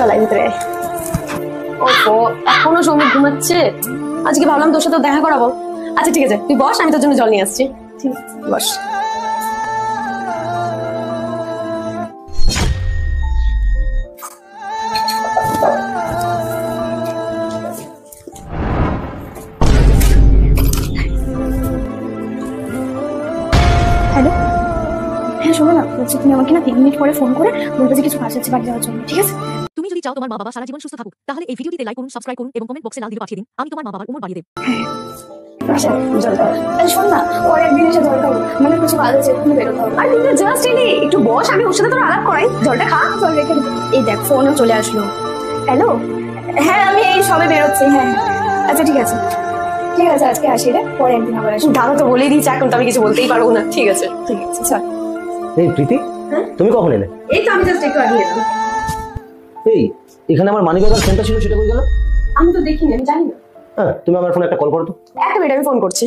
চলাই ভিতরে। ও এখনো সৌমিক ঘুমাচ্ছে। আজকে ভাবলাম তোর সাথে দেখা করাবো। আচ্ছা ঠিক আছে, তুই বস, আমি তোর জন্য জল নিয়ে আসছি। ঠিক বস। হ্যালো, হ্যাঁ শোনো না, বলছি তুমি আমাকে না 3 মিনিট পরে ফোন করে বলবে যে কিছু কাজ আছে বাড়ি যাওয়ার জন্য, ঠিক আছে? তুমি যদি চাও তোমার মা বাবা সারা জীবন সুস্থ থাকুক, তাহলে এই ভিডিওটিতে লাইক করুন, সাবস্ক্রাইব করুন এবং কমেন্ট বক্সে লাল দিয়ে পাঠিয়ে দিন। আমি তোমার মা বাবার উমর বাড়িয়ে দেব। আচ্ছা শোন না, পরে একদিন এসে জল খাবো, মানে কিছু কাজ আছে, তুমি বেরোতে হবে। আর তুই জাস্ট এলি, একটু বস, আমি ওর সাথে তোর আলাপ করাই। জলটা খা। জল রেখে দেবো। এই দেখ, ফোনও চলে আসলো। হ্যালো, হ্যাঁ আমি এই সবে বেরোচ্ছি। হ্যাঁ আচ্ছা ঠিক আছে, ঠিক আছে আজকে আসি রে, পরে একদিন আবার আসি। দাদা তো বলেই দিয়েছে, এখন তো আমি কিছু বলতেই পারবো না। ঠিক আছে ঠিক আছে চল। এই প্রীতি, তুমি কখন এলে? এই তো আমি জাস্ট একটু আগে এলাম। এই এখানে আমার মানিব্যাগ আর ফোনটা ছিল, সেটা কই গেল? আমি তো দেখিনি, আমি জানি না। হ্যাঁ, তুমি আমার ফোনে একটা কল করো তো। একটা মিনিট, আমি ফোন করছি।